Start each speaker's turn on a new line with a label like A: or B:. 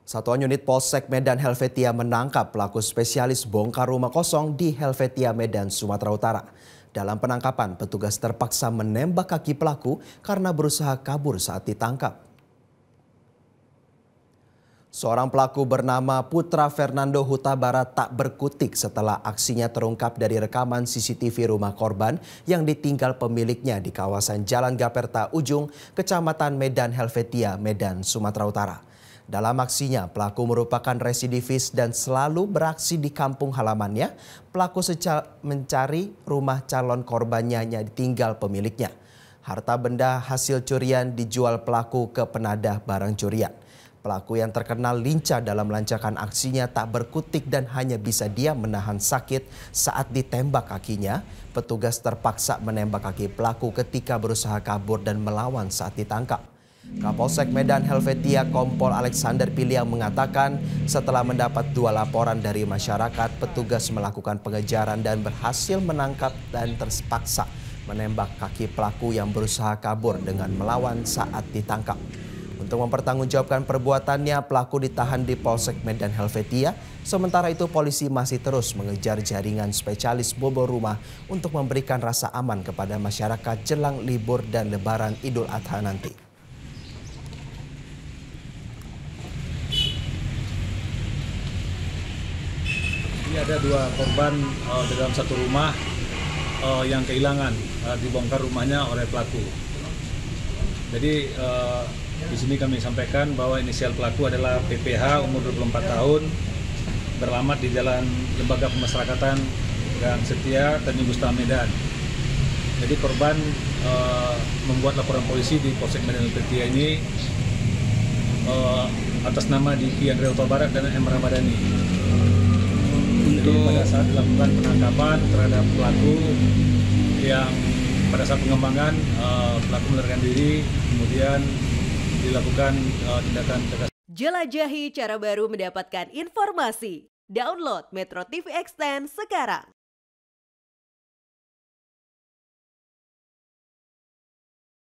A: Satuan unit Polsek Medan Helvetia menangkap pelaku spesialis bongkar rumah kosong di Helvetia, Medan, Sumatera Utara. Dalam penangkapan, petugas terpaksa menembak kaki pelaku karena berusaha kabur saat ditangkap. Seorang pelaku bernama Putra Fernando Huta Barat tak berkutik setelah aksinya terungkap dari rekaman CCTV rumah korban yang ditinggal pemiliknya di kawasan Jalan Gaperta Ujung, Kecamatan Medan Helvetia, Medan, Sumatera Utara. Dalam aksinya, pelaku merupakan residivis dan selalu beraksi di kampung halamannya. Pelaku mencari rumah calon korbannya yang ditinggal pemiliknya. Harta benda hasil curian dijual pelaku ke penadah barang curian. Pelaku yang terkenal lincah dalam melancarkan aksinya tak berkutik dan hanya bisa diam menahan sakit saat ditembak kakinya. Petugas terpaksa menembak kaki pelaku ketika berusaha kabur dan melawan saat ditangkap. Kapolsek Medan Helvetia Kompol Alexander Piliang mengatakan setelah mendapat 2 laporan dari masyarakat, petugas melakukan pengejaran dan berhasil menangkap dan terpaksa menembak kaki pelaku yang berusaha kabur dengan melawan saat ditangkap. Untuk mempertanggungjawabkan perbuatannya, pelaku ditahan di Polsek Medan Helvetia. Sementara itu, polisi masih terus mengejar jaringan spesialis bobor rumah untuk memberikan rasa aman kepada masyarakat jelang libur dan Lebaran Idul Adha nanti.
B: Ini ada 2 korban dalam satu rumah yang kehilangan, dibongkar rumahnya oleh pelaku. Jadi di sini kami sampaikan bahwa inisial pelaku adalah PPH, umur 24 tahun, beralamat di Jalan Lembaga Pemasyarakatan Gang Setia, Tanjung Gusta, Medan. Jadi korban membuat laporan polisi di Polsek Medan Helvetia ini atas nama Diki Andrea Huta Barat dan M. Ramadhani. Jadi pada saat dilakukan penangkapan terhadap pelaku yang pada saat pengembangan pelaku melarikan diri, kemudian dilakukan tindakan tegas.
C: Jelajahi cara baru mendapatkan informasi. Download Metro TV Extend sekarang.